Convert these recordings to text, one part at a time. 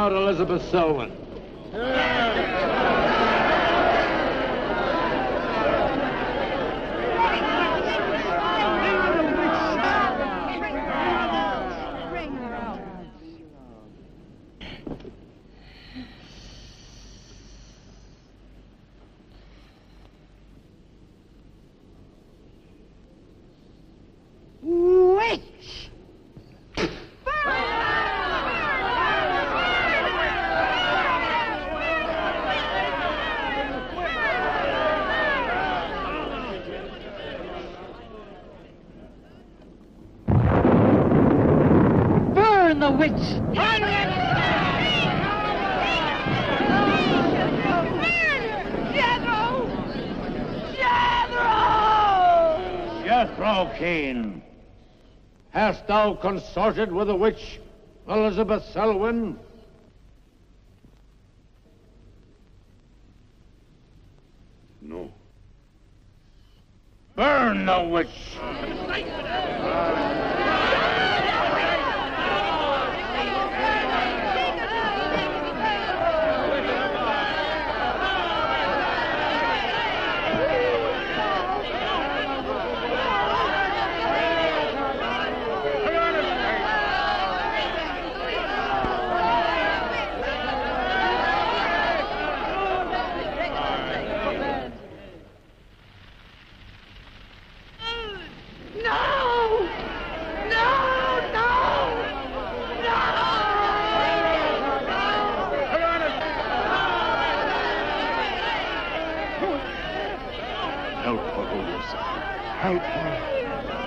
out Elizabeth Selwyn. Witch! Burn the witch! Jethro Kane, hast thou consorted with the witch Elizabeth Selwyn? No. Burn the witch!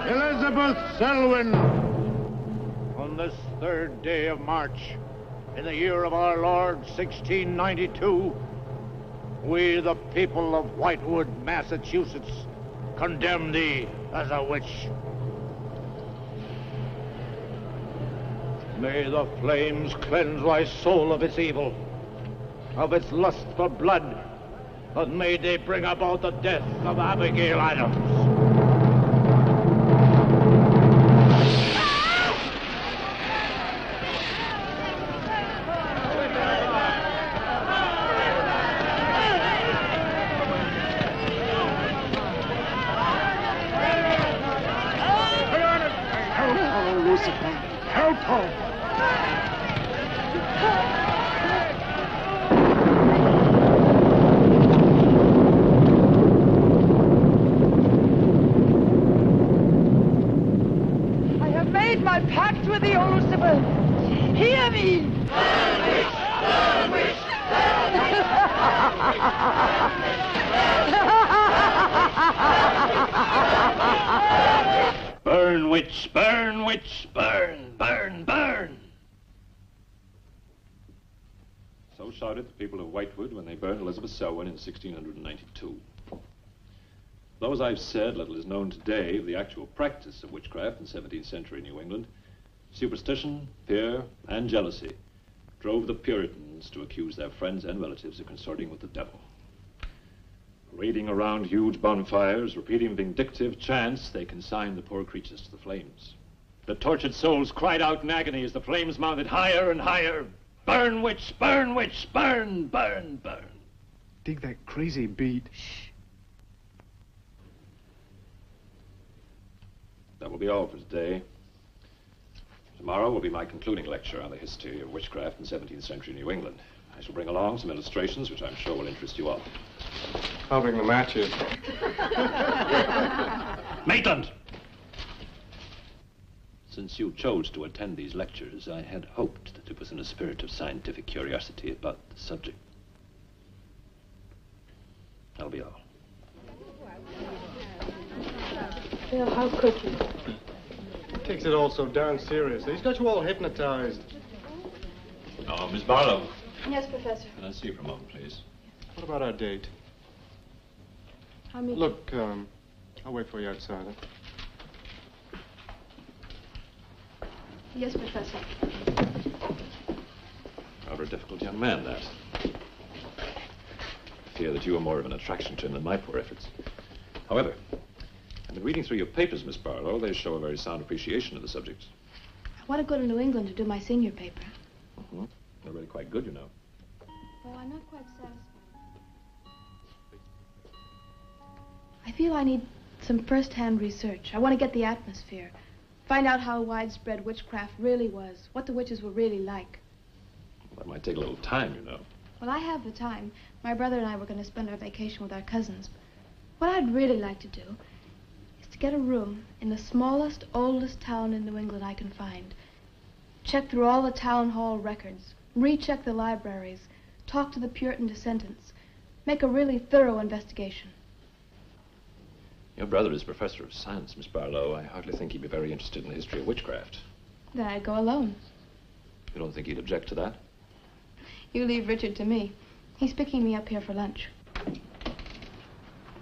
Elizabeth Selwyn, on this 3rd day of March, in the year of our Lord 1692, we, the people of Whitewood, Massachusetts, condemn thee as a witch. May the flames cleanse thy soul of its evil, of its lust for blood, and may they bring about the death of Abigail Adams. Burn, witch, burn, witch, burn, burn, burn. So shouted the people of Whitewood when they burned Elizabeth Selwyn in 1692. Though, as I've said, little is known today of the actual practice of witchcraft in 17th century New England, superstition, fear, and jealousy drove the Puritans to accuse their friends and relatives of consorting with the devil. Raiding around huge bonfires, repeating vindictive chants, they consigned the poor creatures to the flames. The tortured souls cried out in agony as the flames mounted higher and higher. Burn, witch, burn, witch, burn, burn, burn. Dig that crazy beat. Shh. That will be all for today. Tomorrow will be my concluding lecture on the history of witchcraft in 17th century New England. I shall bring along some illustrations which I'm sure will interest you all. I'll bring the matches. Maitland! Since you chose to attend these lectures, I had hoped that it was in a spirit of scientific curiosity about the subject. That'll be all. Bill, how could you? He takes it all so darn seriously. He's got you all hypnotized. Oh, Miss Barlow. Yes, Professor. Can I see you for a moment, please? What about our date? How many? Look, I'll wait for you outside. Huh? Yes, Professor. Rather a difficult young man, that. I fear that you are more of an attraction to him than my poor efforts. However, I've been reading through your papers, Miss Barlow. They show a very sound appreciation of the subject. I want to go to New England to do my senior paper. Mm-hmm. They're really quite good, you know. Well, I'm not quite satisfied. I feel I need some first-hand research. I want to get the atmosphere. Find out how widespread witchcraft really was, what the witches were really like. Well, that might take a little time, you know. Well, I have the time. My brother and I were going to spend our vacation with our cousins. What I'd really like to do is to get a room in the smallest, oldest town in New England I can find. Check through all the town hall records, recheck the libraries, talk to the Puritan descendants, make a really thorough investigation. Your brother is professor of science, Miss Barlow. I hardly think he'd be very interested in the history of witchcraft. Then I'd go alone. You don't think he'd object to that? You leave Richard to me. He's picking me up here for lunch.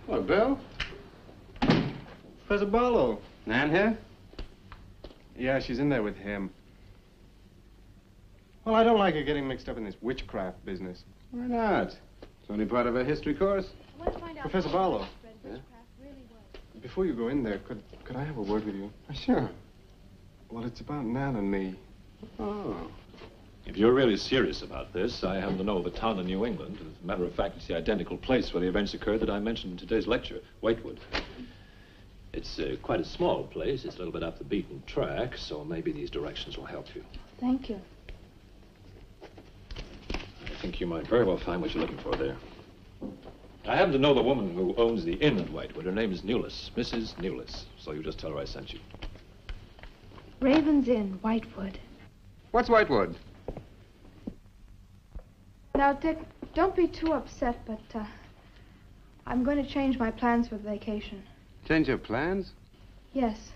Hello, Bill. Professor Barlow. Nan here? Yeah, she's in there with him. Well, I don't like her getting mixed up in this witchcraft business. Why not? It's only part of a history course. I want to find out Professor how Barlow. widespread witchcraft really was. Before you go in there, could I have a word with you? Sure. Well, it's about Nan and me. Oh. If you're really serious about this, I happen to know of a town in New England. As a matter of fact, it's the identical place where the events occurred that I mentioned in today's lecture, Whitewood. It's quite a small place. It's a little bit off the beaten track, so maybe these directions will help you. Thank you. I think you might very well find what you're looking for there. I happen to know the woman who owns the inn at Whitewood. Her name is Newless, Mrs. Newless. So you just tell her I sent you. Raven's Inn, Whitewood. What's Whitewood? Now, Dick, don't be too upset, but I'm going to change my plans for the vacation. Change your plans? Yes.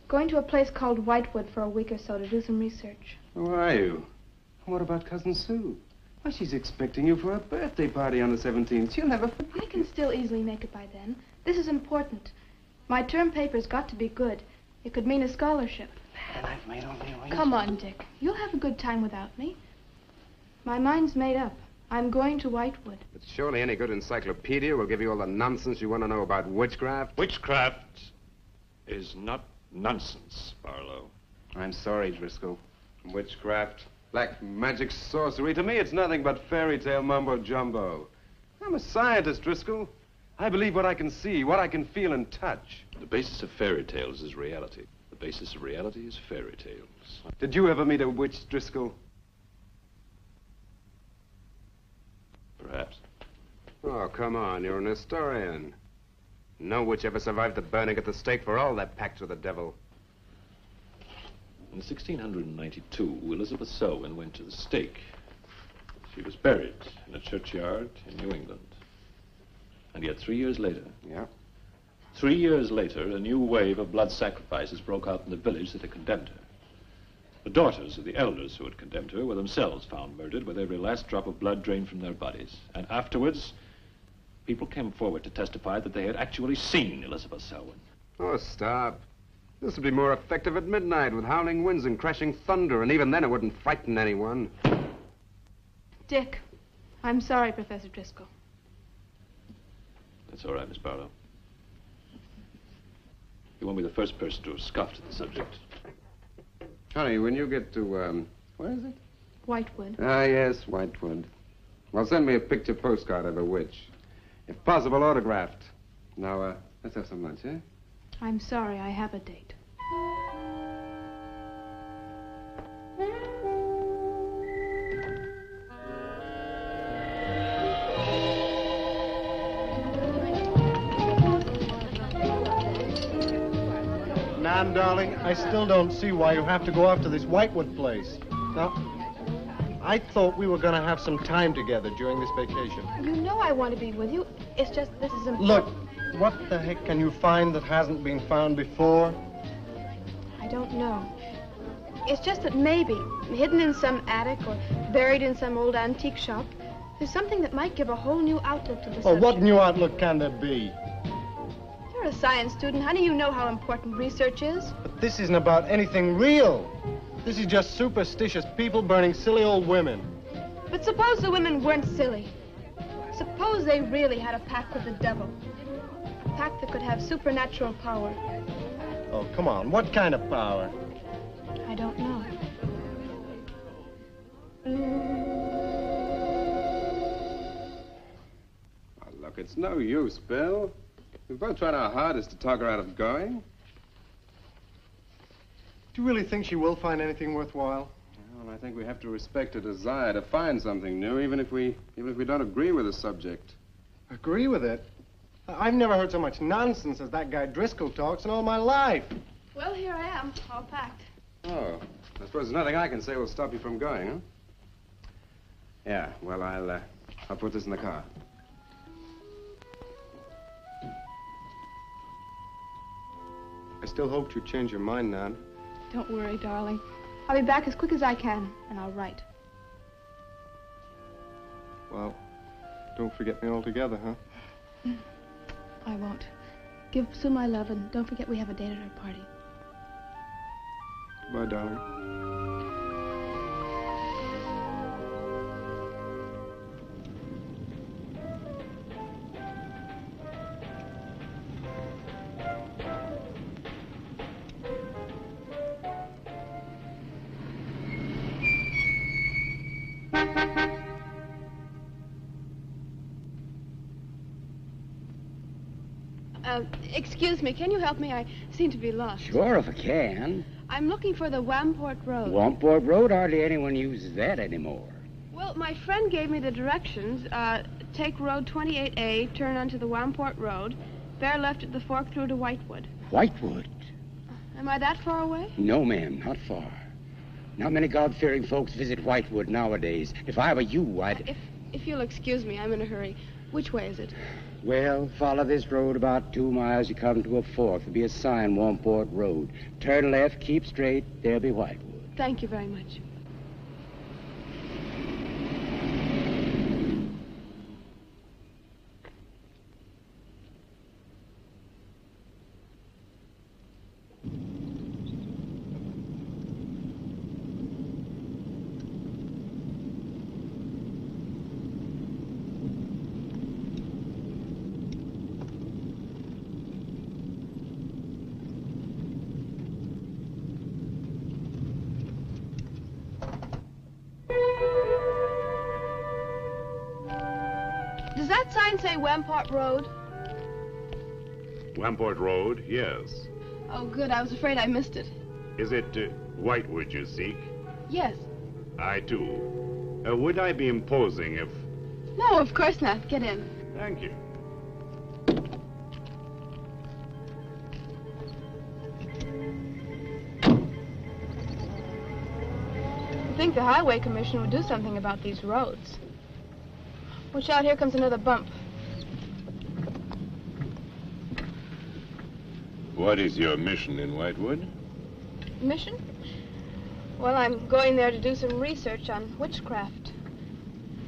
Going to a place called Whitewood for a week or so to do some research. Who are you? What about Cousin Sue? Why, she's expecting you for a birthday party on the 17th. She'll never forget. I can still easily make it by then. This is important. My term paper's got to be good. It could mean a scholarship. And I've made all the arrangements. Come on, Dick. You'll have a good time without me. My mind's made up. I'm going to Whitewood. But surely any good encyclopedia will give you all the nonsense you want to know about witchcraft. Witchcraft is not nonsense, Barlow. I'm sorry, Driscoll. Witchcraft, black magic, sorcery. To me, it's nothing but fairy tale mumbo-jumbo. I'm a scientist, Driscoll. I believe what I can see, what I can feel and touch. The basis of fairy tales is reality. The basis of reality is fairy tales. Did you ever meet a witch, Driscoll? Perhaps. Oh, come on, you're an historian. No witch ever survived the burning at the stake for all that pact with the devil. In 1692, Elizabeth Selwyn went to the stake. She was buried in a churchyard in New England. And yet 3 years later... Yeah? 3 years later, a new wave of blood sacrifices broke out in the village that had condemned her. The daughters of the elders who had condemned her were themselves found murdered with every last drop of blood drained from their bodies. And afterwards, people came forward to testify that they had actually seen Elizabeth Selwyn. Oh, stop. This would be more effective at midnight with howling winds and crashing thunder, and even then it wouldn't frighten anyone. Dick, I'm sorry, Professor Driscoll. That's all right, Miss Barlow. You won't be the first person to have scoffed at the subject. Honey, when you get to, where is it? Whitewood. Ah, yes, Whitewood. Well, send me a picture postcard of a witch. If possible, autographed. Now, let's have some lunch, eh? I'm sorry, I have a date. Nan, darling, I still don't see why you have to go after this Whitewood place. Now, I thought we were going to have some time together during this vacation. You know I want to be with you. It's just this is important. Look, what the heck can you find that hasn't been found before? I don't know. It's just that maybe, hidden in some attic or buried in some old antique shop, there's something that might give a whole new outlook to the Well, subject. what new outlook can there be? You're a science student, honey. You know how important research is. But this isn't about anything real. This is just superstitious people burning silly old women. But suppose the women weren't silly. Suppose they really had a pact with the devil. A pact that could have supernatural power. Oh, come on. What kind of power? I don't know. Look, it's no use, Bill. We've both tried our hardest to talk her out of going. Do you really think she will find anything worthwhile? Well, I think we have to respect her desire to find something new, even if we don't agree with the subject. Agree with it? I've never heard so much nonsense as that guy Driscoll talks in all my life. Well, here I am, all packed. Oh, I suppose there's nothing I can say will stop you from going, huh? Yeah, well, I'll put this in the car. I still hoped you'd change your mind, Nan. Don't worry, darling. I'll be back as quick as I can, and I'll write. Well, don't forget me altogether, huh? I won't. Give Sue my love, and don't forget we have a date at her party. Goodbye, darling. Excuse me, can you help me? I seem to be lost. Sure, if I can. I'm looking for the Wamport Road. Wamport Road, hardly anyone uses that anymore. Well, my friend gave me the directions. Take Road 28A, turn onto the Wamport Road, bear left at the fork through to Whitewood. Whitewood? Am I that far away? No, ma'am, not far. Not many God-fearing folks visit Whitewood nowadays. If I were you, I'd... If you'll excuse me, I'm in a hurry. Which way is it? Well, follow this road about 2 miles. You come to a fork. There'll be a sign, Wamport Road. Turn left, keep straight. There'll be Whitewood. Thank you very much. Does that sign say Wamport Road? Wamport Road, yes. Oh, good. I was afraid I missed it. Is it Whitewood you seek? Yes. I, too. Would I be imposing if... No, of course not. Get in. Thank you. I think the Highway Commission would do something about these roads. Watch out, here comes another bump. What is your mission in Whitewood? Mission? Well, I'm going there to do some research on witchcraft.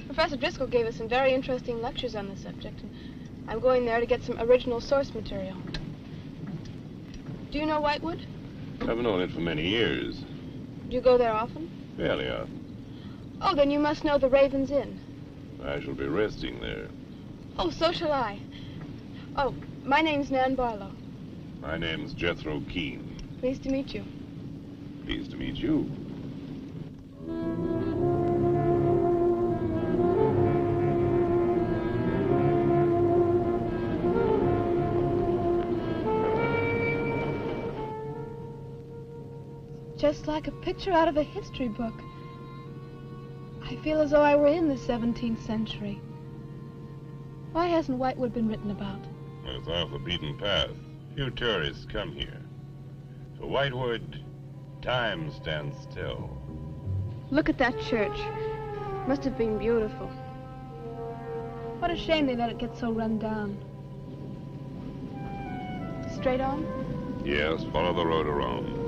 Professor Driscoll gave us some very interesting lectures on the subject, and I'm going there to get some original source material. Do you know Whitewood? I've known it for many years. Do you go there often? Fairly often. Oh, then you must know the Raven's Inn. I shall be resting there. Oh, so shall I. Oh, my name's Nan Barlow. My name's Jethro Keene. Pleased to meet you. Pleased to meet you. Just like a picture out of a history book. I feel as though I were in the 17th century. Why hasn't Whitewood been written about? It's off the beaten path. Few tourists come here. For Whitewood, time stands still. Look at that church. Must have been beautiful. What a shame they let it get so run down. Straight on? Yes, follow the road around.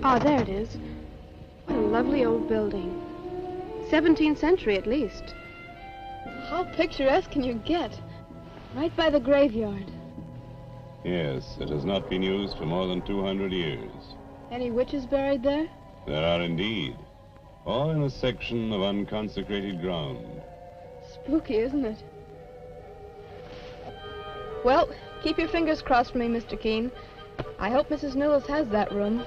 Ah, there it is. What a lovely old building. 17th century, at least. How picturesque can you get? Right by the graveyard. Yes, it has not been used for more than 200 years. Any witches buried there? There are indeed. All in a section of unconsecrated ground. Spooky, isn't it? Well, keep your fingers crossed for me, Mr. Keene. I hope Mrs. Newell has that room.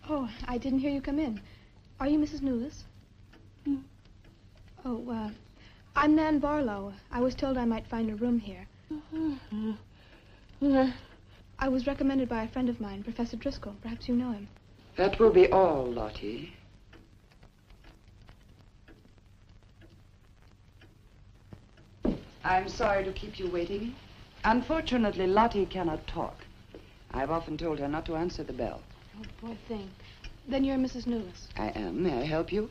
Oh, I didn't hear you come in. Are you Mrs. Newless? Oh, I'm Nan Barlow. I was told I might find a room here. I was recommended by a friend of mine, Professor Driscoll. Perhaps you know him. That will be all, Lottie. I'm sorry to keep you waiting. Unfortunately, Lottie cannot talk. I've often told her not to answer the bell. Oh, poor thing. Then you're Mrs. Newless. I am. May I help you?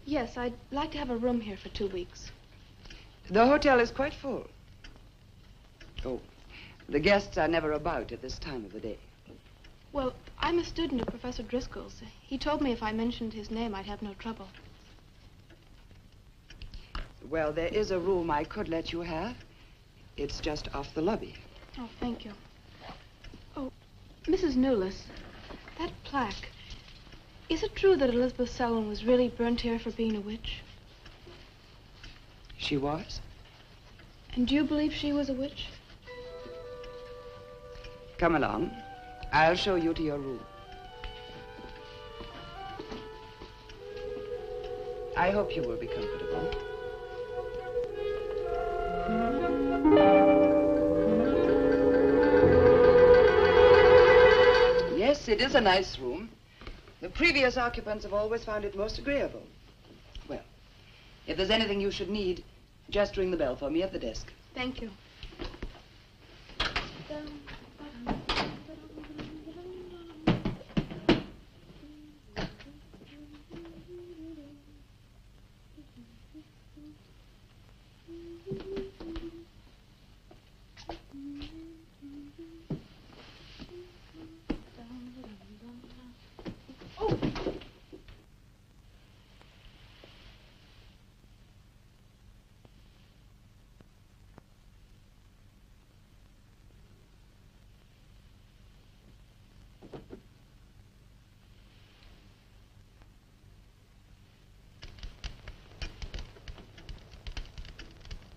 Yes, I'd like to have a room here for 2 weeks. The hotel is quite full. Oh, the guests are never about at this time of the day. Well, I'm a student of Professor Driscoll's. He told me if I mentioned his name, I'd have no trouble. Well, there is a room I could let you have. It's just off the lobby. Oh, thank you. Oh, Mrs. Newless, that plaque. Is it true that Elizabeth Selwyn was really burnt here for being a witch? She was? And do you believe she was a witch? Come along. I'll show you to your room. I hope you will be comfortable. Yes, it is a nice room. The previous occupants have always found it most agreeable. Well, if there's anything you should need, just ring the bell for me at the desk. Thank you.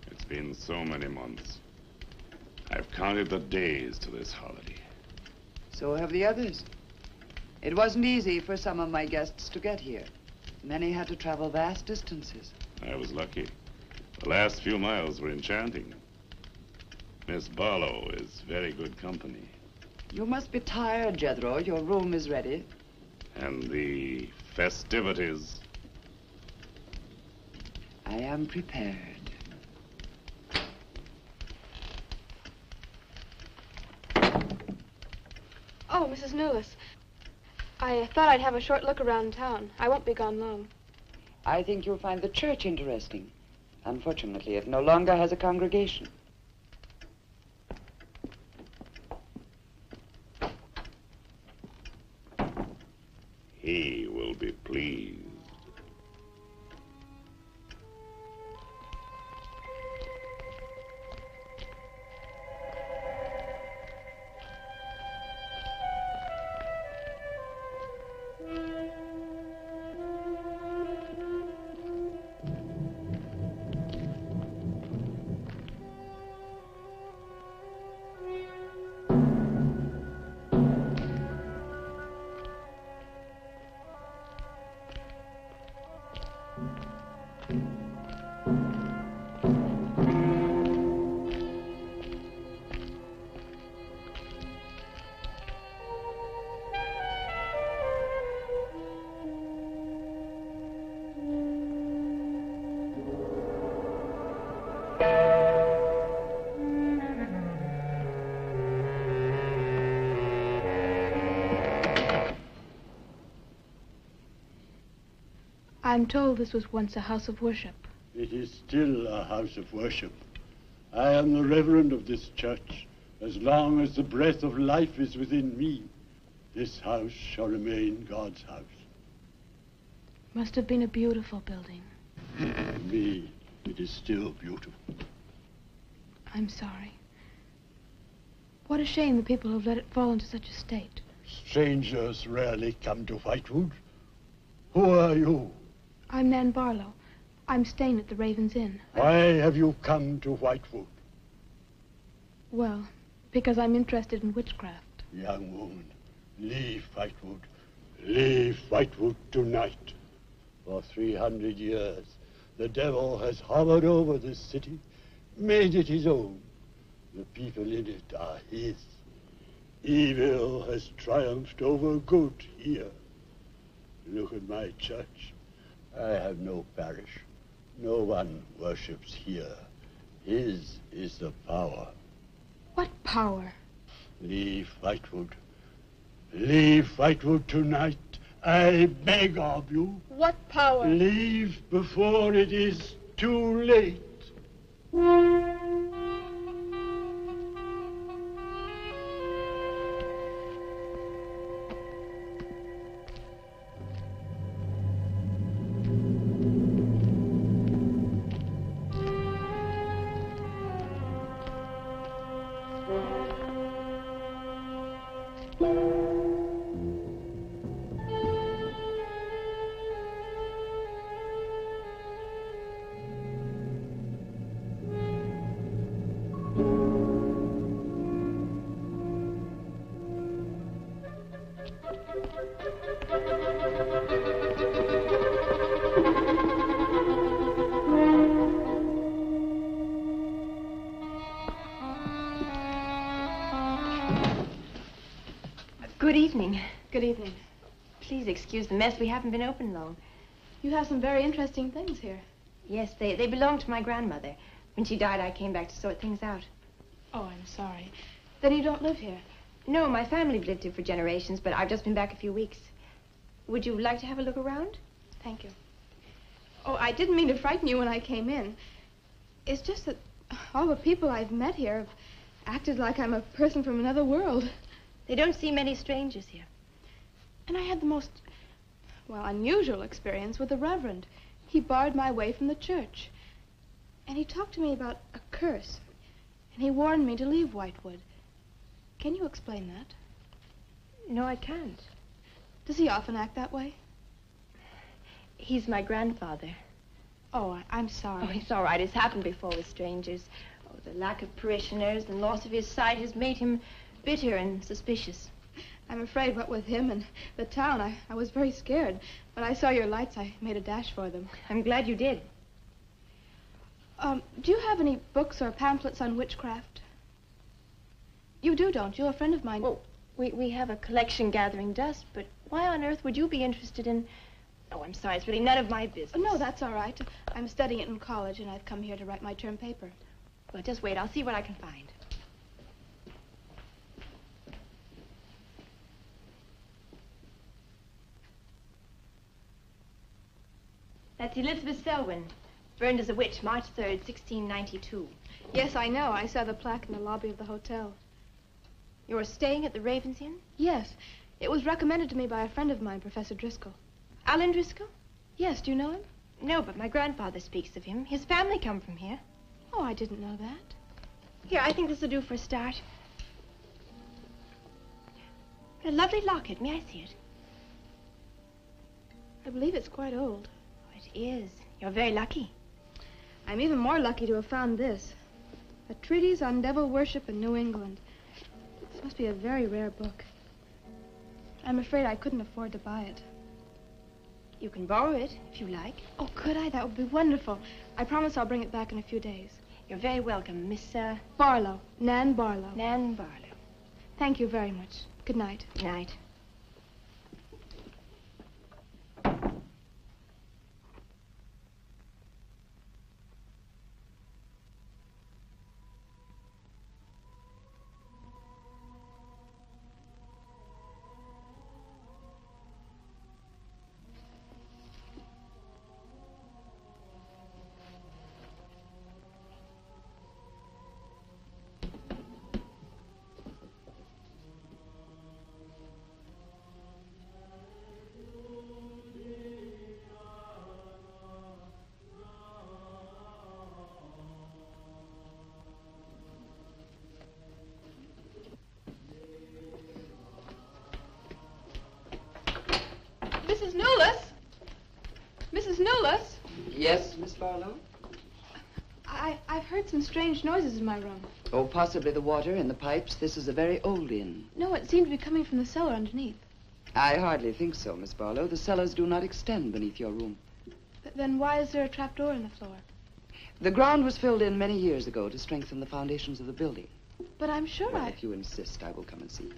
It's been so many months. I've counted the days to this holiday. So have the others. It wasn't easy for some of my guests to get here. Many had to travel vast distances. I was lucky. The last few miles were enchanting. Miss Barlow is very good company. You must be tired, Jethro. Your room is ready. And the festivities. I am prepared. Oh, Mrs. Newless. I thought I'd have a short look around town. I won't be gone long. I think you'll find the church interesting. Unfortunately, it no longer has a congregation. He will be pleased. I'm told this was once a house of worship. It is still a house of worship. I am the reverend of this church. As long as the breath of life is within me, this house shall remain God's house. Must have been a beautiful building. To me, it is still beautiful. I'm sorry. What a shame the people have let it fall into such a state. Strangers rarely come to Whitewood. Who are you? I'm Nan Barlow. I'm staying at the Raven's Inn. Why have you come to Whitewood? Well, because I'm interested in witchcraft. Young woman, leave Whitewood. Leave Whitewood tonight. For 300 years, the devil has hovered over this city, made it his own. The people in it are his. Evil has triumphed over good here. Look at my church. I have no parish. No one worships here. His is the power. What power? Leave Whitewood. Leave Whitewood tonight. I beg of you. What power? Leave before it is too late. Good evening. Good evening. Please excuse the mess. We haven't been open long. You have some very interesting things here. Yes, they belonged to my grandmother. When she died, I came back to sort things out. Oh, I'm sorry. Then you don't live here? No, my family lived here for generations, but I've just been back a few weeks. Would you like to have a look around? Thank you. Oh, I didn't mean to frighten you when I came in. It's just that all the people I've met here have acted like I'm a person from another world. They don't see many strangers here. And I had the most, well, unusual experience with the Reverend. He barred my way from the church. And he talked to me about a curse. And he warned me to leave Whitewood. Can you explain that? No, I can't. Does he often act that way? He's my grandfather. Oh, I'm sorry. Oh, it's all right. It's happened before with strangers. Oh, the lack of parishioners and loss of his sight has made him bitter and suspicious. I'm afraid what with him and the town, I was very scared. When I saw your lights, I made a dash for them. I'm glad you did. Do you have any books or pamphlets on witchcraft? You do, don't you? A friend of mine... Well, we have a collection gathering dust, but why on earth would you be interested in... Oh, I'm sorry. It's really none of my business. No, that's all right. I'm studying it in college, and I've come here to write my term paper. Well, just wait. I'll see what I can find. That's Elizabeth Selwyn, burned as a witch, March 3rd, 1692. Yes, I know. I saw the plaque in the lobby of the hotel. You're staying at the Raven's Inn? Yes. It was recommended to me by a friend of mine, Professor Driscoll. Alan Driscoll? Yes, do you know him? No, but my grandfather speaks of him. His family come from here. Oh, I didn't know that. Here, I think this will do for a start. A lovely locket. May I see it? I believe it's quite old. Oh, it is. You're very lucky. I'm even more lucky to have found this. A treatise on devil worship in New England. This must be a very rare book. I'm afraid I couldn't afford to buy it. You can borrow it, if you like. Oh, could I? That would be wonderful. I promise I'll bring it back in a few days. You're very welcome, Miss, Barlow. Nan Barlow. Nan Barlow. Thank you very much. Good night. Good night. Barlow? I've heard some strange noises in my room. Oh, possibly the water in the pipes. This is a very old inn. No, it seemed to be coming from the cellar underneath. I hardly think so, Miss Barlow. The cellars do not extend beneath your room. Then why is there a trapdoor in the floor? The ground was filled in many years ago to strengthen the foundations of the building. But I'm sure Well, if you insist, I will come and see.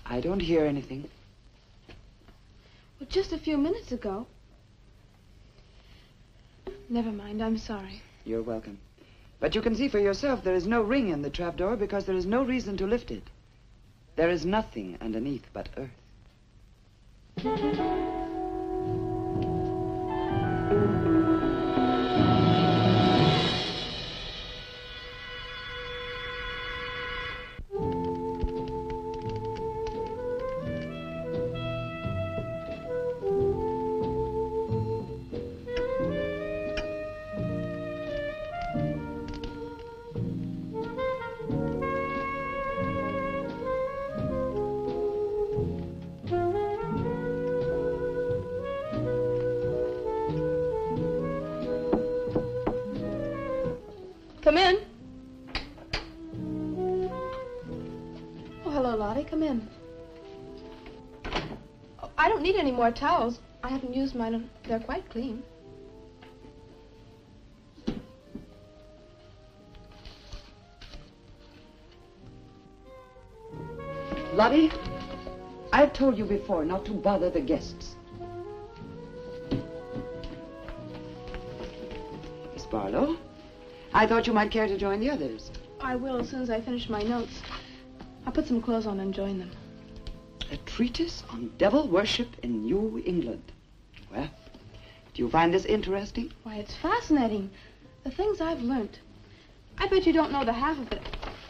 I don't hear anything. Well, just a few minutes ago. Never mind, I'm sorry. You're welcome. But you can see for yourself there is no ring in the trapdoor because there is no reason to lift it. There is nothing underneath but earth. Come in. Oh, hello, Lottie. Come in. Oh, I don't need any more towels. I haven't used mine. They're quite clean. Lottie, I've told you before not to bother the guests. Miss Barlow, I thought you might care to join the others. I will as soon as I finish my notes. I'll put some clothes on and join them. A treatise on devil worship in New England. Well, do you find this interesting? Why, it's fascinating. The things I've learned. I bet you don't know the half of it.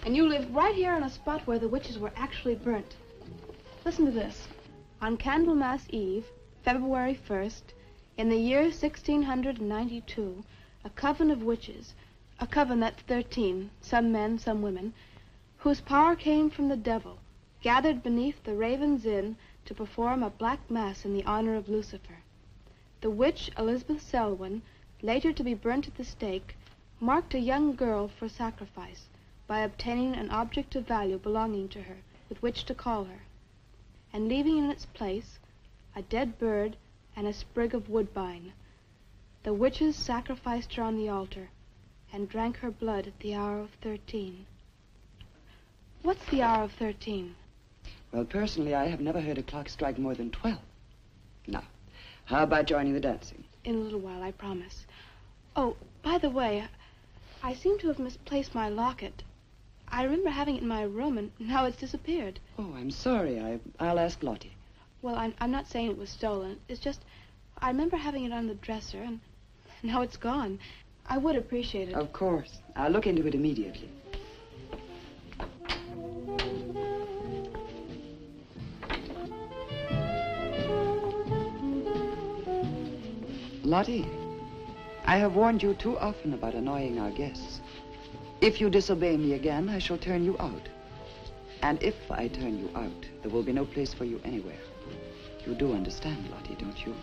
And you live right here on a spot where the witches were actually burnt. Listen to this. On Candlemas Eve, February 1st, in the year 1692, a coven of witches, a coven that's 13, some men, some women, whose power came from the devil, gathered beneath the Raven's Inn to perform a black mass in the honor of Lucifer. The witch Elizabeth Selwyn, later to be burnt at the stake, marked a young girl for sacrifice by obtaining an object of value belonging to her with which to call her, and leaving in its place a dead bird and a sprig of woodbine. The witches sacrificed her on the altar and drank her blood at the hour of 13. What's the hour of 13? Well, personally, I have never heard a clock strike more than 12. Now, how about joining the dancing? In a little while, I promise. Oh, by the way, I seem to have misplaced my locket. I remember having it in my room, and now it's disappeared. Oh, I'm sorry. I'll ask Lottie. Well, I'm not saying it was stolen. It's just, I remember having it on the dresser, and now it's gone. I would appreciate it. Of course. I'll look into it immediately. Lottie, I have warned you too often about annoying our guests. If you disobey me again, I shall turn you out. And if I turn you out, there will be no place for you anywhere. You do understand, Lottie, don't you?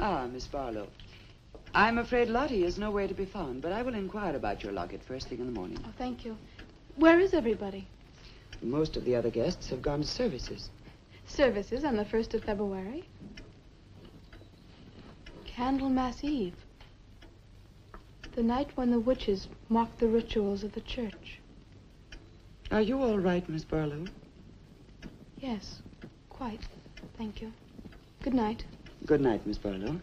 Ah, Miss Barlow. I'm afraid Lottie is nowhere to be found, but I will inquire about your locket first thing in the morning. Oh, thank you. Where is everybody? Most of the other guests have gone to services. Services on the 1st of February. Candlemas Eve. The night when the witches mocked the rituals of the church. Are you all right, Miss Barlow? Yes, quite. Thank you. Good night. Good night, Miss Barlow.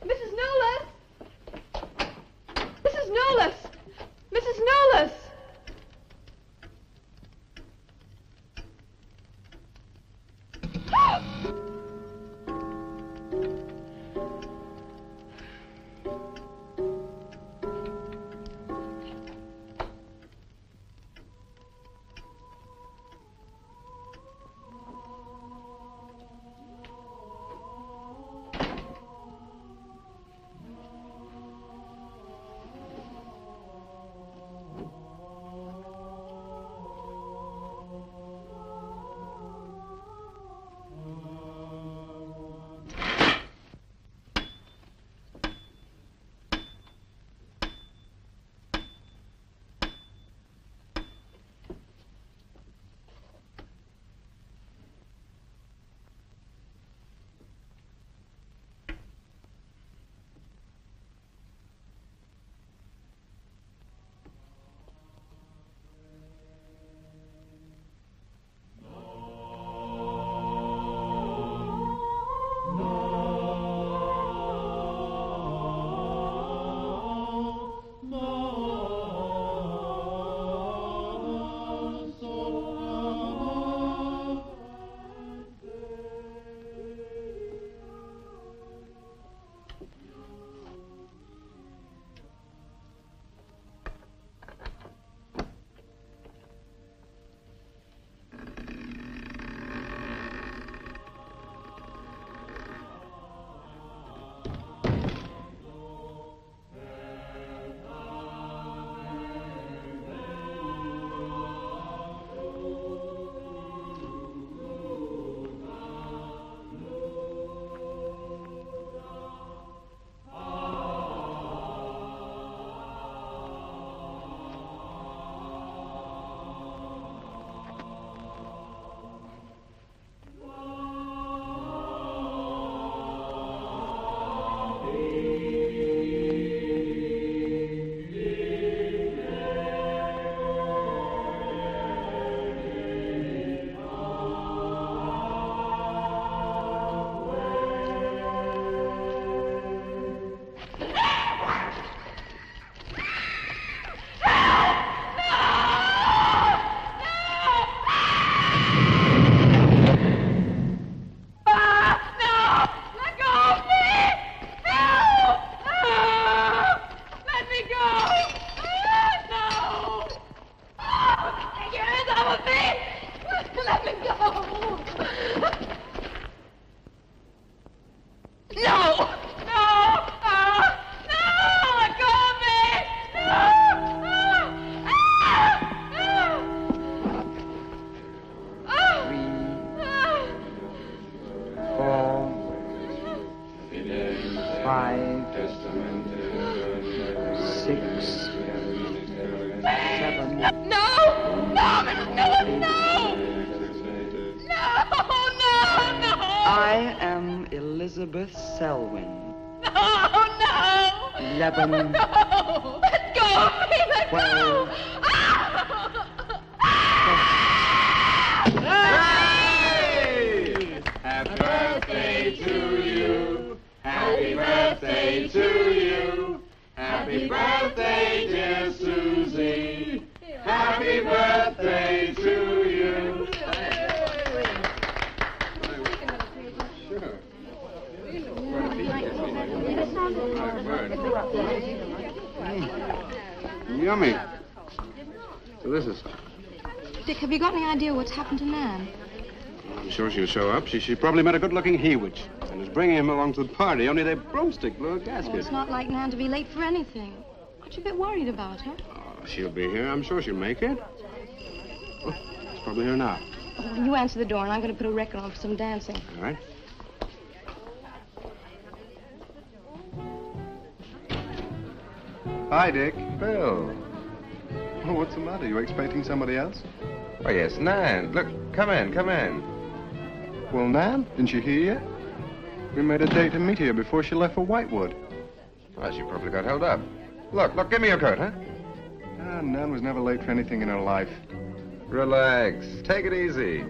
Mrs. Nolas! Mrs. Nolas! Mrs. Nolas! I am Elizabeth Selwyn. No, no! 11. No! Let go of me! Let 12. go! Hey! Happy birthday to you. Happy birthday to you. Happy birthday, dear Susie. Happy birthday to you. Yummy. Delicious. Dick, have you got any idea what's happened to Nan? I'm sure she'll show up. She probably met a good-looking he-witch and is bringing him along to the party, only their broomstick blew a gasket. Well, it's not like Nan to be late for anything. Aren't you a bit worried about her? Oh, she'll be here. I'm sure she'll make it. Oh, it's probably her now. Oh, you answer the door, and I'm going to put a record on for some dancing. All right. Hi, Dick. Bill. Oh, what's the matter? You expecting somebody else? Oh, yes, Nan. Look, come in, come in. Well, Nan, didn't you hear yet? We made a date to meet here before she left for Whitewood. Well, she probably got held up. Look, give me your coat, huh? Ah, Nan was never late for anything in her life. Relax. Take it easy.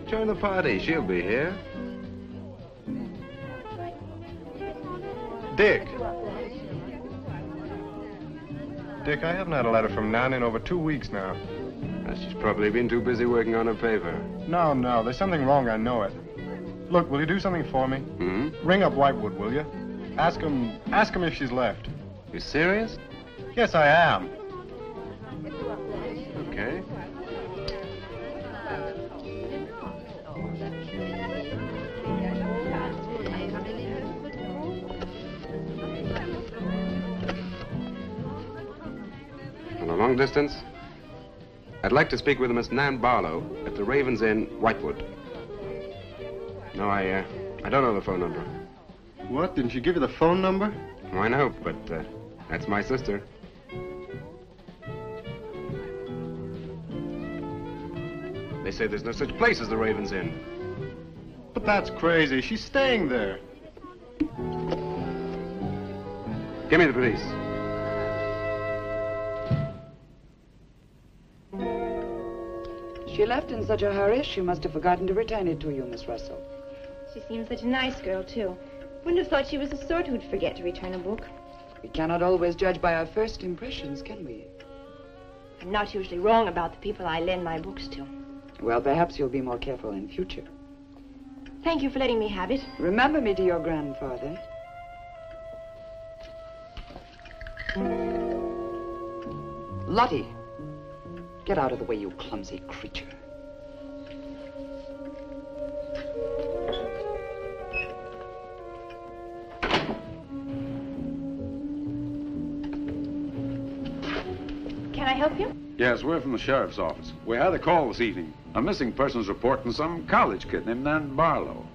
Join the party. She'll be here. Dick. Dick, I haven't had a letter from Nan in over 2 weeks now. She's probably been too busy working on her paper. No, there's something wrong, I know it. Look, will you do something for me? Hmm? Ring up Whitewood, will you? Ask him if she's left. You serious? Yes, I am. Okay. On a long distance, I'd like to speak with Miss Nan Barlow at the Raven's Inn, Whitewood. No, I don't know the phone number. What? Didn't she give you the phone number? Oh, I know, but that's my sister. They say there's no such place as the Raven's Inn. But that's crazy. She's staying there. Give me the police. She left in such a hurry, she must have forgotten to return it to you, Miss Russell. She seems such a nice girl, too. Wouldn't have thought she was the sort who'd forget to return a book. We cannot always judge by our first impressions, can we? I'm not usually wrong about the people I lend my books to. Well, perhaps you'll be more careful in future. Thank you for letting me have it. Remember me to your grandfather. Lottie, get out of the way, you clumsy creature. Can I help you? Yes, we're from the sheriff's office. We had a call this evening. A missing persons report from some college kid named Nan Barlow.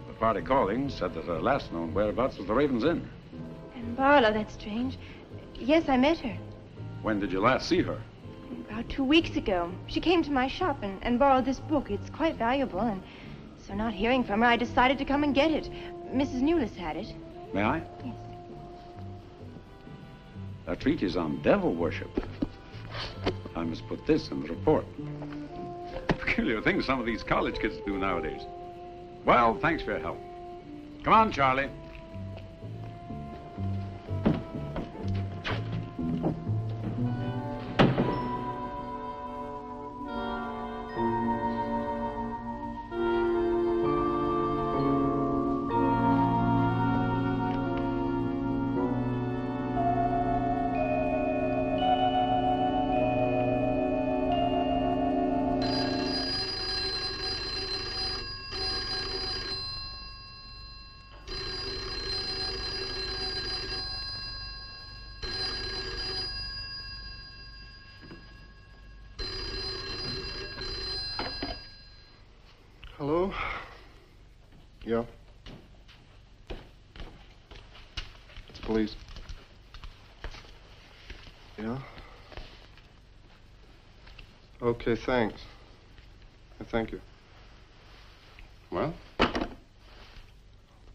The party calling said that her last known whereabouts was the Raven's Inn. And Barlow, that's strange. Yes, I met her. When did you last see her? About 2 weeks ago. She came to my shop and borrowed this book. It's quite valuable, and so not hearing from her, I decided to come and get it. Mrs. Newless had it. May I? Yes. A treatise on devil worship. I must put this in the report. Peculiar things some of these college kids do nowadays. Well, thanks for your help. Come on, Charlie. Hello? Yeah? It's the police. Yeah? Okay, thanks. Thank you. Well? The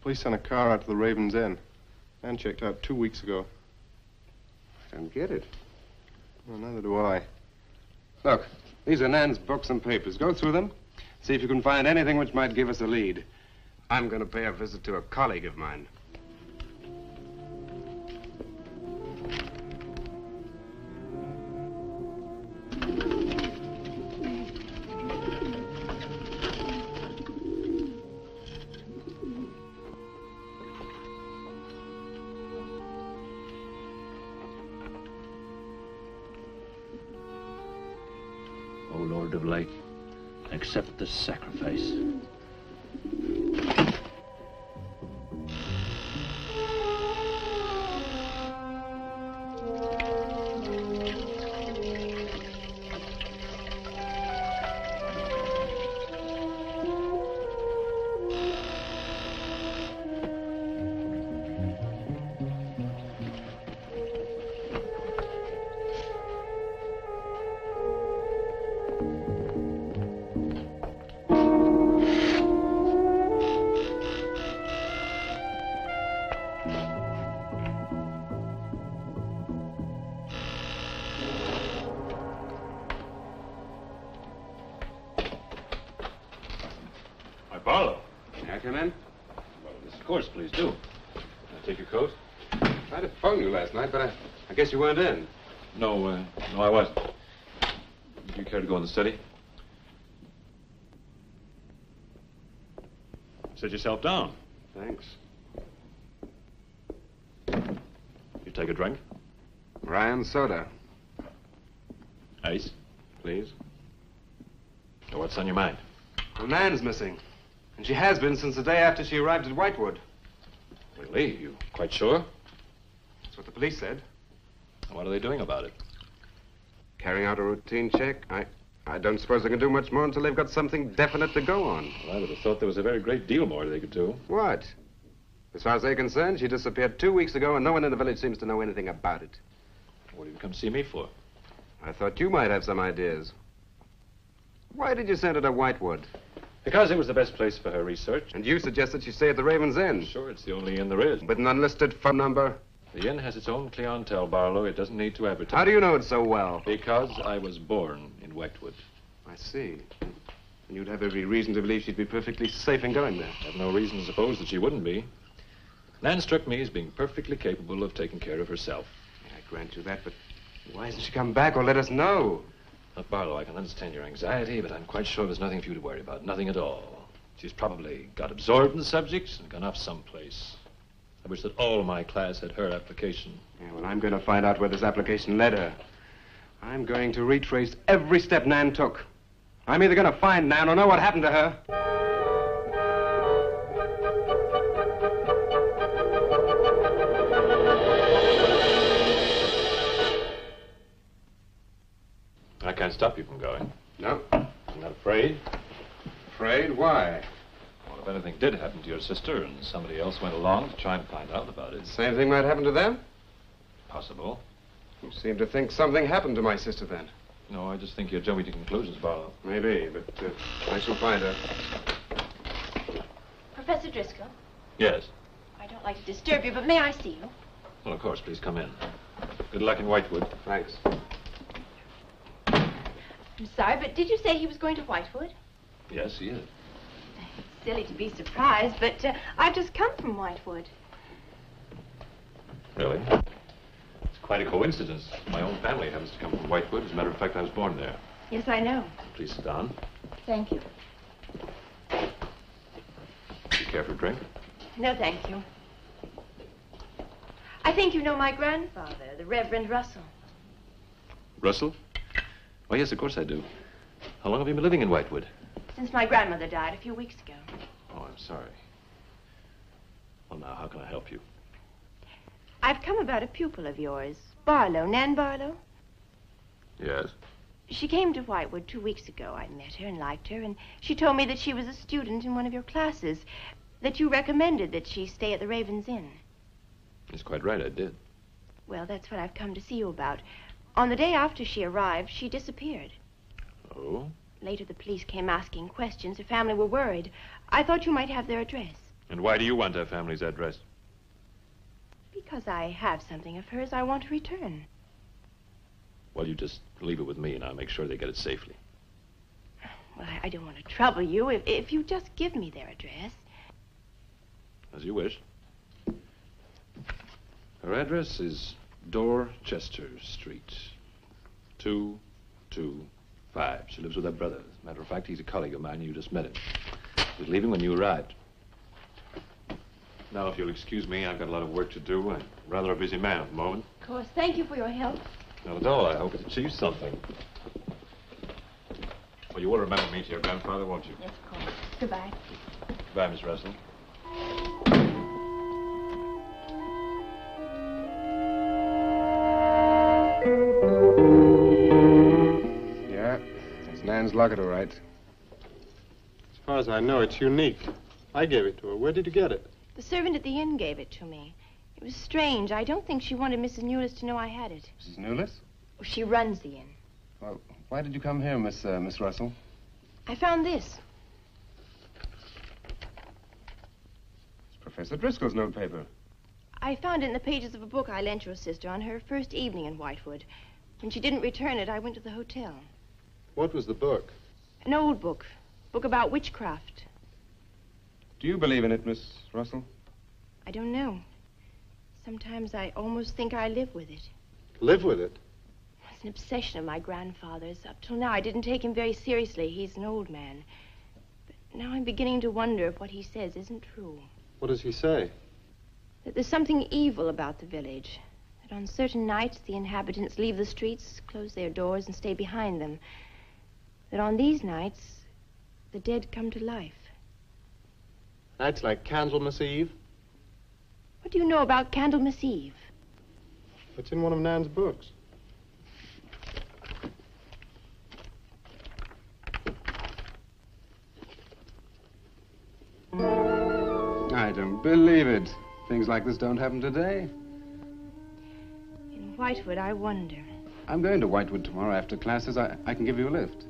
police sent a car out to the Raven's Inn. Man checked out 2 weeks ago. I don't get it. Well, neither do I. Look, these are Nan's books and papers. Go through them. See if you can find anything which might give us a lead. I'm going to pay a visit to a colleague of mine. O Lord of light, accept the sacrifice. Barlow. May I come in? Well, yes, of course, please do. Can I take your coat? I tried to phone you last night, but I guess you weren't in. No, I wasn't. Do you care to go in the study? Sit yourself down. Thanks. You take a drink? Ryan soda. Ice? Please. So what's on your mind? Well, Nan's missing. And she has been since the day after she arrived at Whitewood. Really? You quite sure? That's what the police said. What are they doing about it? Carrying out a routine check. I don't suppose they can do much more until they've got something definite to go on. Well, I would have thought there was a very great deal more they could do. What? As far as they're concerned, she disappeared 2 weeks ago and no one in the village seems to know anything about it. What did you come see me for? I thought you might have some ideas. Why did you send her to Whitewood? Because it was the best place for her research. And you suggested she stay at the Raven's Inn. Sure, it's the only inn there is. With an unlisted phone number? The inn has its own clientele, Barlow. It doesn't need to advertise. How do you know it so well? Because I was born in Whitewood. I see. And you'd have every reason to believe she'd be perfectly safe in going there. I have no reason to suppose that she wouldn't be. Nan struck me as being perfectly capable of taking care of herself. I grant you that, but why hasn't she come back or let us know? Now, Barlow, I can understand your anxiety, but I'm quite sure there's nothing for you to worry about. Nothing at all. She's probably got absorbed in the subject and gone off someplace. I wish that all my class had her application. Yeah, well, I'm going to find out where this application led her. I'm going to retrace every step Nan took. I'm either going to find Nan or know what happened to her. I can't stop you from going. No. I'm not afraid. Afraid? Why? Well, if anything did happen to your sister and somebody else went along to try and find out about it. Same thing might happen to them? Possible. You seem to think something happened to my sister then. No, I just think you're jumping to conclusions, Barlow. Maybe, but I shall find her. Professor Driscoll, Yes. I don't like to disturb you, but may I see you? Well, of course, please come in. Good luck in Whitewood. Thanks. I'm sorry, but did you say he was going to Whitewood? Yes, he is. It's silly to be surprised, but I've just come from Whitewood. Really? It's quite a coincidence. My own family happens to come from Whitewood. As a matter of fact, I was born there. Yes, I know. Please sit down. Thank you. Do you care for a drink? No, thank you. I think you know my grandfather, the Reverend Russell. Russell? Oh, yes, of course I do. How long have you been living in Whitewood? Since my grandmother died a few weeks ago. Oh, I'm sorry. Well, now, how can I help you? I've come about a pupil of yours, Barlow, Nan Barlow. Yes? She came to Whitewood 2 weeks ago. I met her and liked her, and she told me that she was a student in one of your classes, that you recommended that she stay at the Raven's Inn. That's quite right, I did. Well, that's what I've come to see you about. On the day after she arrived, she disappeared. Oh? Later, the police came asking questions. Her family were worried. I thought you might have their address. And why do you want her family's address? Because I have something of hers I want to return. Well, you just leave it with me, and I'll make sure they get it safely. Well, I don't want to trouble you. If you just give me their address. As you wish. Her address is Dorchester Street, 225. She lives with her brother. As a matter of fact, he's a colleague of mine. You just met him. He was leaving when you arrived. Now, if you'll excuse me, I've got a lot of work to do. I'm rather a busy man at the moment. Of course. Thank you for your help. Not at all. I hope it achieves something. Well, you will remember me to your grandfather, won't you? Yes, of course. Goodbye. Goodbye, Miss Russell. Yeah, it's Nan's locket, all right. As far as I know, it's unique. I gave it to her. Where did you get it? The servant at the inn gave it to me. It was strange. I don't think she wanted Mrs. Newless to know I had it. Mrs. Newless? Oh, she runs the inn. Well, why did you come here, Miss Russell? I found this. It's Professor Driscoll's notepaper. I found it in the pages of a book I lent your sister on her first evening in Whitewood. When she didn't return it, I went to the hotel. What was the book? An old book. Book about witchcraft. Do you believe in it, Miss Russell? I don't know. Sometimes I almost think I live with it. Live with it? It's an obsession of my grandfather's. Up till now, I didn't take him very seriously. He's an old man. But now I'm beginning to wonder if what he says isn't true. What does he say? That there's something evil about the village. That on certain nights, the inhabitants leave the streets, close their doors, and stay behind them. That on these nights, the dead come to life. Nights like Candlemas Eve? What do you know about Candlemas Eve? It's in one of Nan's books. I don't believe it. Things like this don't happen today. In Whitewood, I wonder. I'm going to Whitewood tomorrow after classes. I can give you a lift.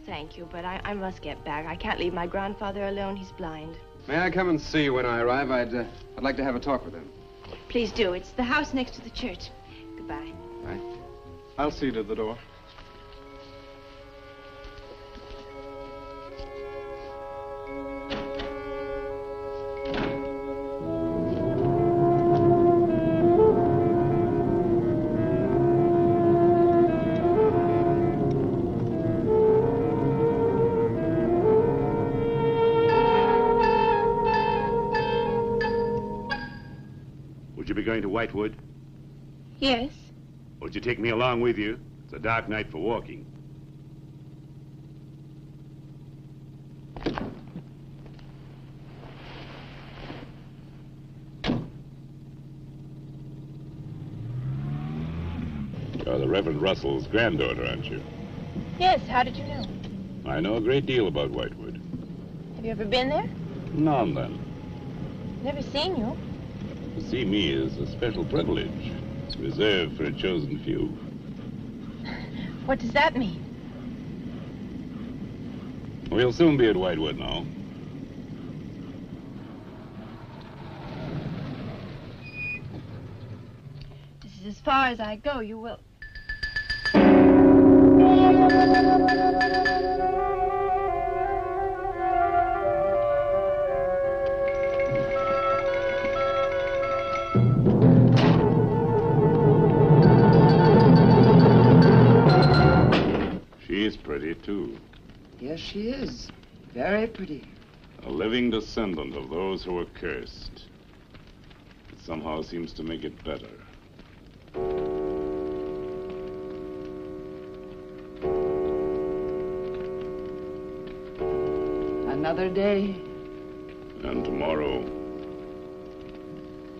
Thank you, but I must get back. I can't leave my grandfather alone. He's blind. May I come and see you when I arrive? I'd like to have a talk with him. Please do. It's the house next to the church. Goodbye. Bye. I'll see you to the door. Going to Whitewood? Yes. Would you take me along with you? It's a dark night for walking. You're the Reverend Russell's granddaughter, aren't you? Yes, how did you know? I know a great deal about Whitewood. Have you ever been there? Now and then. Never seen you. To see me is a special privilege. It's reserved for a chosen few. What does that mean? We'll soon be at Whitewood now. This is as far as I go. You will... She's pretty, too. Yes, she is. Very pretty. A living descendant of those who were cursed. It somehow seems to make it better. Another day. And tomorrow.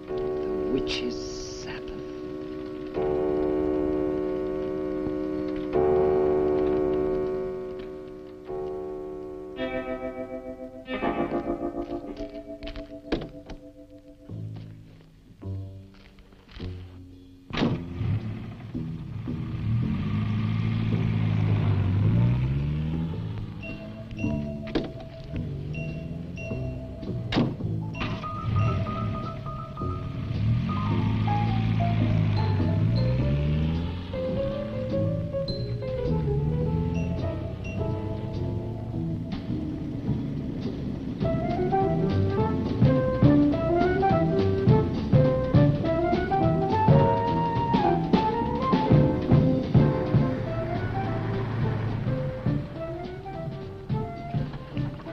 The witch's Sabbath.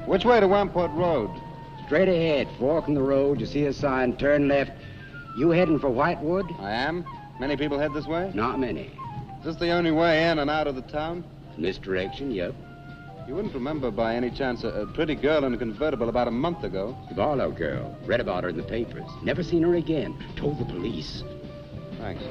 Which way to Wamport Road? Straight ahead. Fork in the road. You see a sign, turn left. You heading for Whitewood? I am. Many people head this way? Not many. Is this the only way in and out of the town? In this direction, yep. You wouldn't remember by any chance a pretty girl in a convertible about a month ago? Barlow girl. Read about her in the papers. Never seen her again. Told the police. Thanks.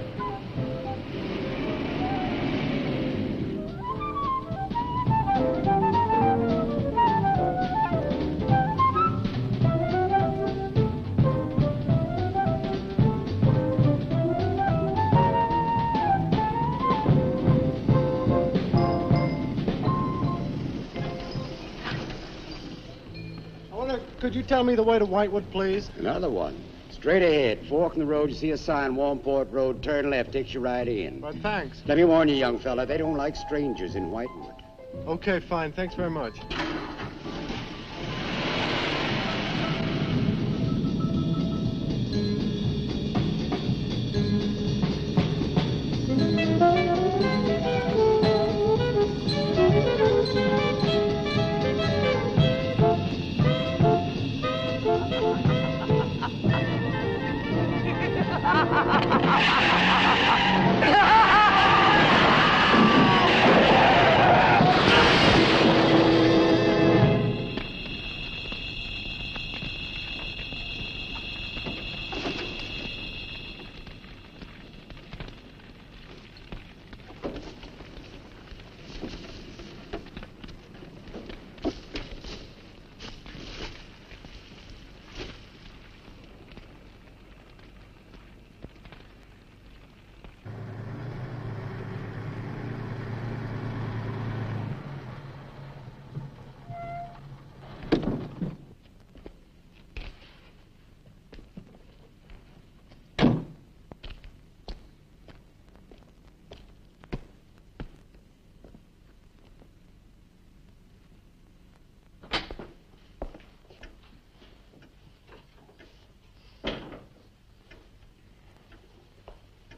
Could you tell me the way to Whitewood, please? Another one. Straight ahead. Fork in the road, you see a sign, Warmport Road. Turn left, takes you right in. Well, thanks. Let me warn you, young fella, they don't like strangers in Whitewood. Okay, fine. Thanks very much.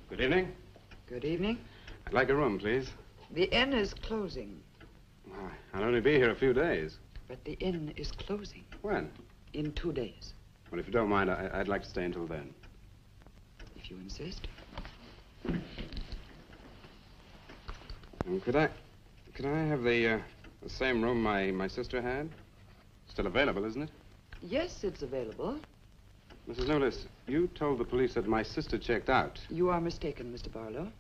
Good evening. Good evening. I'd like a room, please. The inn is closing. Well, I'll only be here a few days. But the inn is closing. When? In 2 days. Well, if you don't mind, I'd like to stay until then. If you insist. Could I have the same room my sister had? Still available, isn't it? Yes, it's available. Mrs. Lewis, you told the police that my sister checked out. You are mistaken, Mr. Barlow.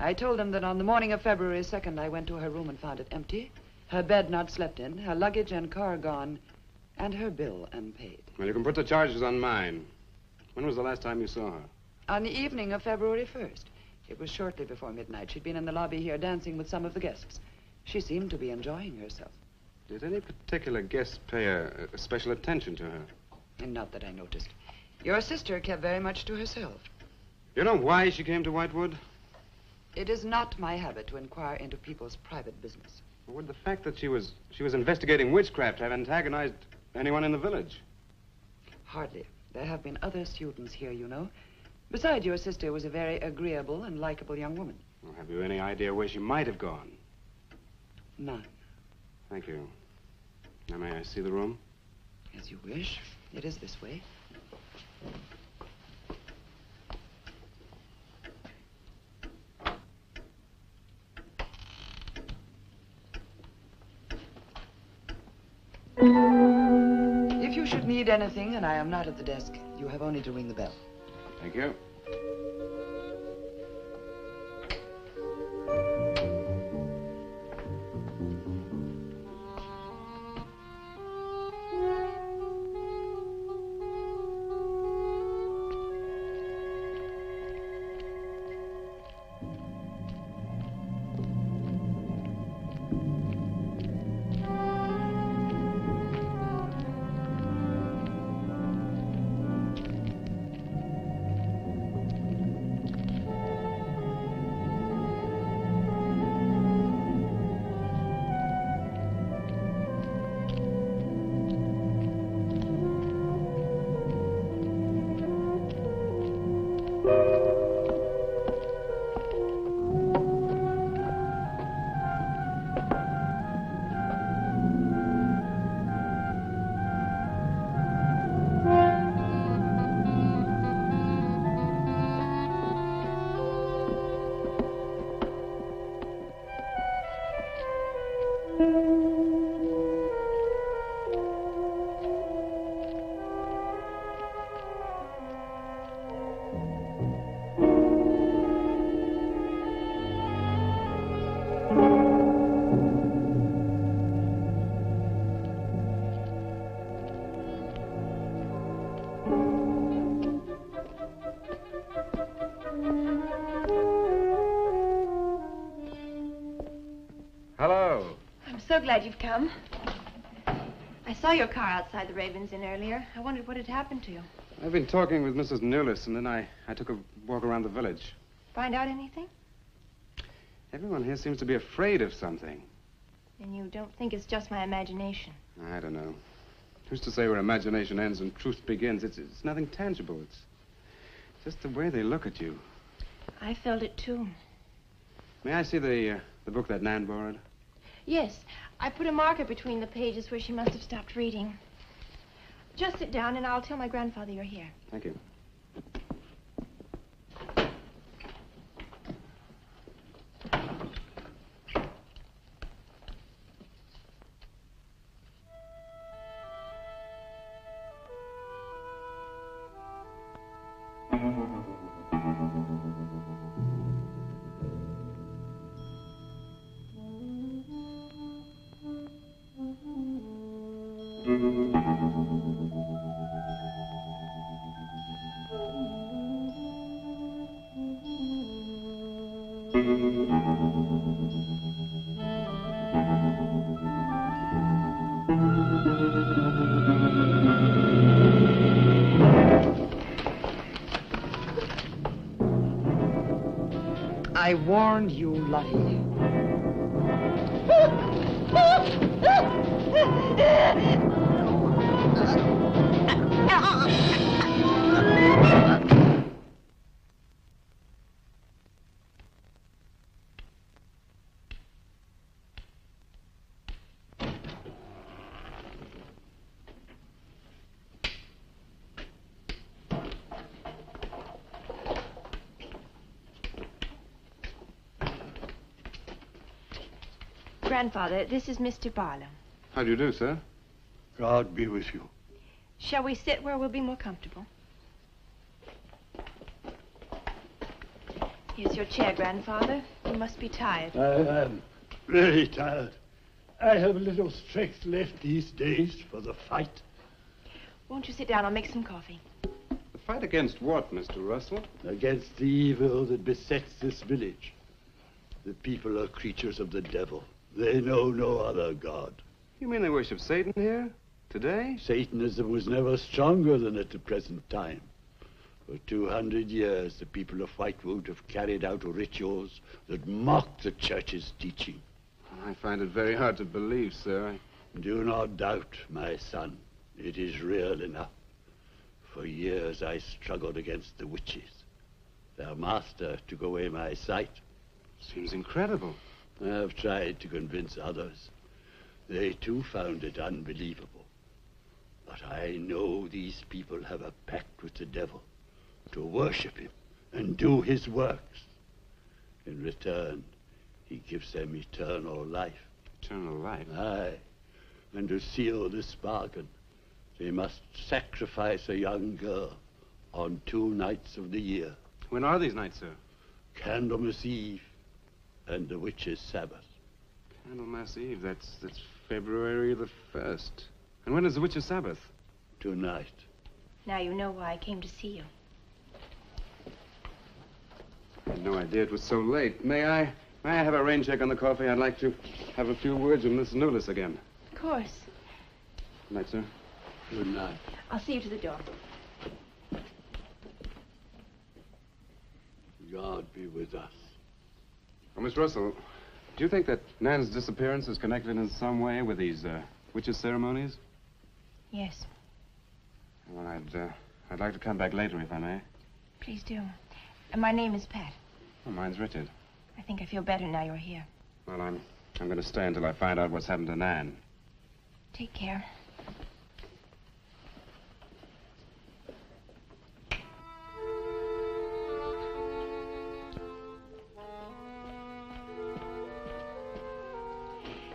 I told them that on the morning of February 2nd, I went to her room and found it empty, her bed not slept in, her luggage and car gone, and her bill unpaid. Well, you can put the charges on mine. When was the last time you saw her? On the evening of February 1st. It was shortly before midnight. She'd been in the lobby here dancing with some of the guests. She seemed to be enjoying herself. Did any particular guest pay a special attention to her? And not that I noticed. Your sister kept very much to herself. You know why she came to Whitewood? It is not my habit to inquire into people's private business. Would the fact that she was investigating witchcraft have antagonized anyone in the village? Hardly. There have been other students here, you know. Besides, your sister was a very agreeable and likable young woman. Well, have you any idea where she might have gone? None. Thank you. Now, may I see the room? As you wish. It is this way. If you should need anything and I am not at the desk, you have only to ring the bell. Thank you. Hello. I'm so glad you've come. I saw your car outside the Ravens Inn earlier. I wondered what had happened to you. I've been talking with Mrs. Newless, and then I took a walk around the village. Find out anything? Everyone here seems to be afraid of something. And you don't think it's just my imagination? I don't know. Who's to say where imagination ends and truth begins? It's nothing tangible. It's just the way they look at you. I felt it, too. May I see the book that Nan borrowed? Yes. I put a marker between the pages where she must have stopped reading. Just sit down, and I'll tell my grandfather you're here. Thank you. I warned you, Lottie. Grandfather, this is Mr. Barlow. How do you do, sir? God be with you. Shall we sit where we'll be more comfortable? Here's your chair, Grandfather. You must be tired. I am very tired. I have little strength left these days for the fight. Won't you sit down? I'll make some coffee. The fight against what, Mr. Russell? Against the evil that besets this village. The people are creatures of the devil. They know no other god. You mean they worship Satan here? Today? Satanism was never stronger than at the present time. For 200 years, the people of Whitewood have carried out rituals that mock the church's teaching. I find it very hard to believe, sir. Do not doubt, my son. It is real enough. For years, I struggled against the witches. Their master took away my sight. Seems incredible. I have tried to convince others. They, too, found it unbelievable. But I know these people have a pact with the devil to worship him and do his works. In return, he gives them eternal life. Eternal life? Aye. And to seal this bargain, they must sacrifice a young girl on 2 nights of the year. When are these nights, sir? Candlemas Eve and the witch's Sabbath. Candlemas Eve, that's February the 1st. And when is the witch's Sabbath? Tonight. Now you know why I came to see you. I had no idea it was so late. May I have a rain check on the coffee? I'd like to have a few words with Miss Newless again. Of course. Good night, sir. Good night. I'll see you to the door. God be with us. Oh, Miss Russell, do you think that Nan's disappearance is connected in some way with these witches' ceremonies? Yes. Well, I'd like to come back later, if I may. Please do. And my name is Pat. Oh, mine's Richard. I think I feel better now you're here. Well, I'm going to stay until I find out what's happened to Nan. Take care.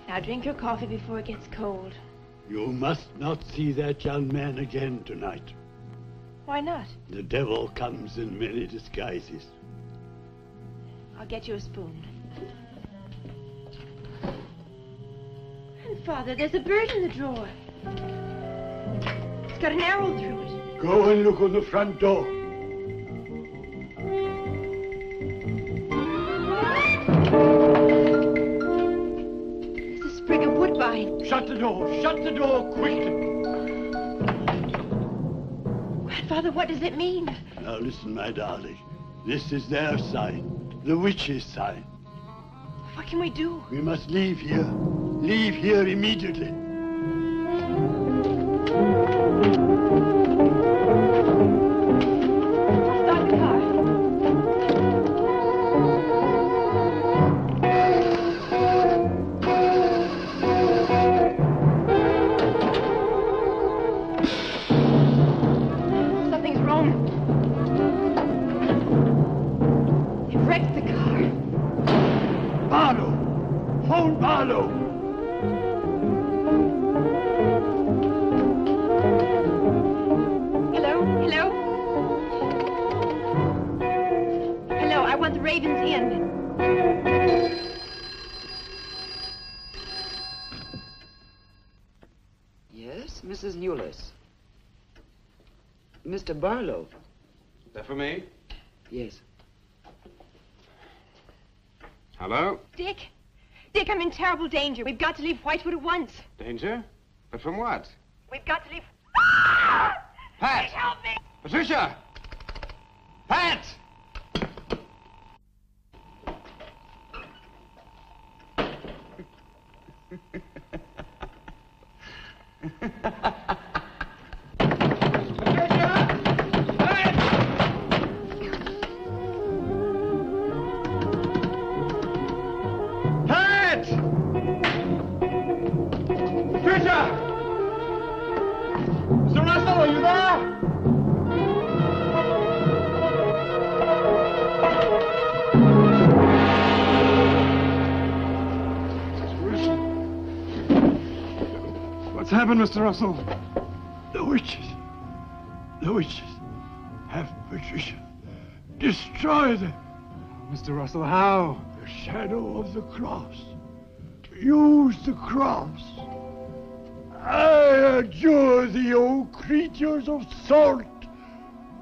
Now drink your coffee before it gets cold. You must not see that young man again tonight. Why not? The devil comes in many disguises. I'll get you a spoon. Grandfather, there's a bird in the drawer. It's got an arrow through it. Go and look on the front door. Shut the door. Shut the door quickly. Grandfather, what does it mean? Now listen, my darling. This is their sign. The witch's sign. What can we do? We must leave here. Leave here immediately. Start the car. Something's wrong. They've wrecked the car. Barlow! Phone Barlow! Hello? Hello? Hello, I want the Ravens Inn. Yes, Mrs. Newless. Mr. Barlow. Is that for me? Yes. Hello? Dick? Dick, I'm in terrible danger. We've got to leave Whitewood at once. Danger? But from what? We've got to leave... Pat! Help me! Patricia! Pat! Pat! Patricia! Mr. Russell, are you there? What's happened, Mr. Russell? The witches. The witches have Patricia. Destroy them. Mr. Russell, how? The shadow of the cross. Use the cross. I adjure thee, O creatures of salt,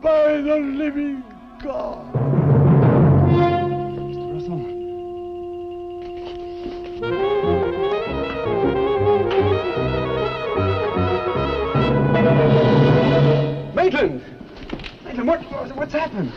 by the living God. Mr. Russell. Maitland! Maitland, what's happened?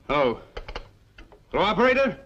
Hello. Hello, operator?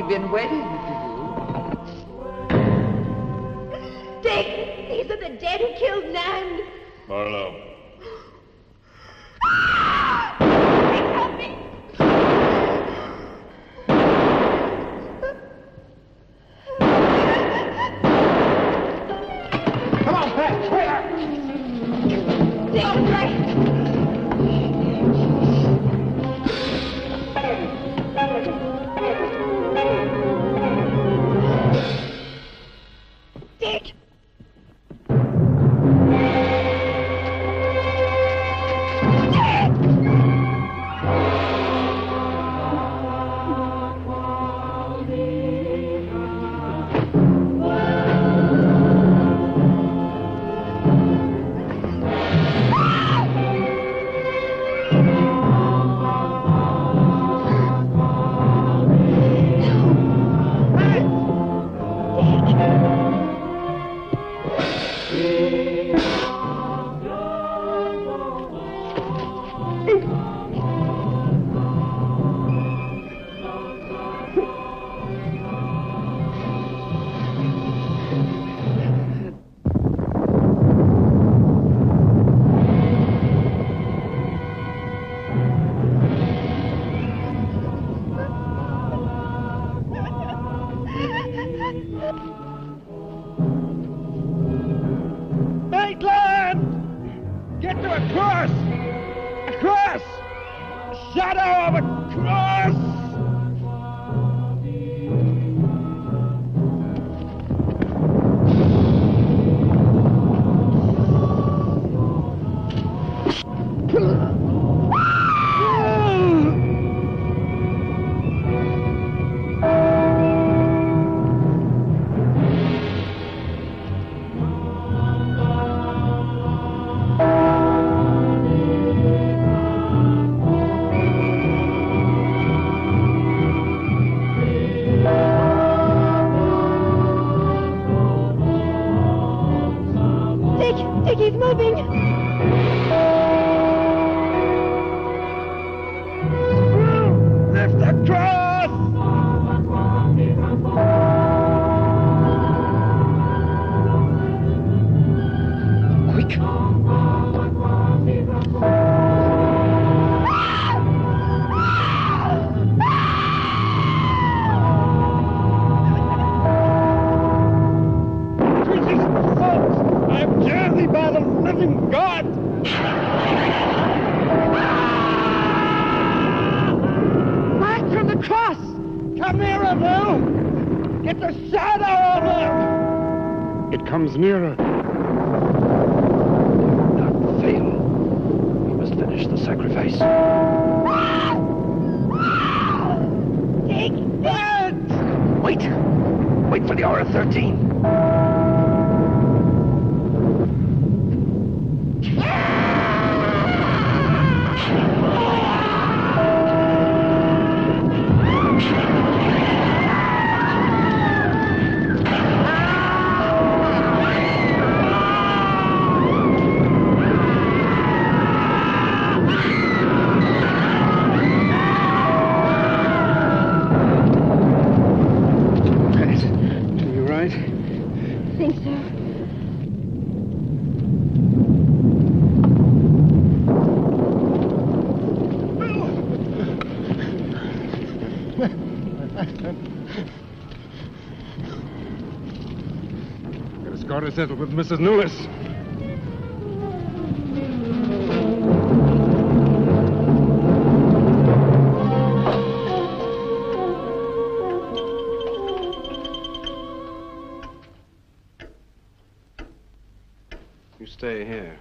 We've been waiting for Dick, these are the dead who killed Nan. Marlowe. Help me. Come on, Pat. Hurry up. Dick, right. Dick! Maitland! Get to a cross! A cross! Shadow of a cross! Dick, he's moving. Lift the cross! Quick! I adjure thee by the living God! Back from the cross! Come nearer, Bill! Get the shadow of him! It comes nearer. Not fail. We must finish the sacrifice. Dick, dead! Wait! Wait for the hour of 13. I think so. Get a score to settle with Mrs. Newless. You stay here.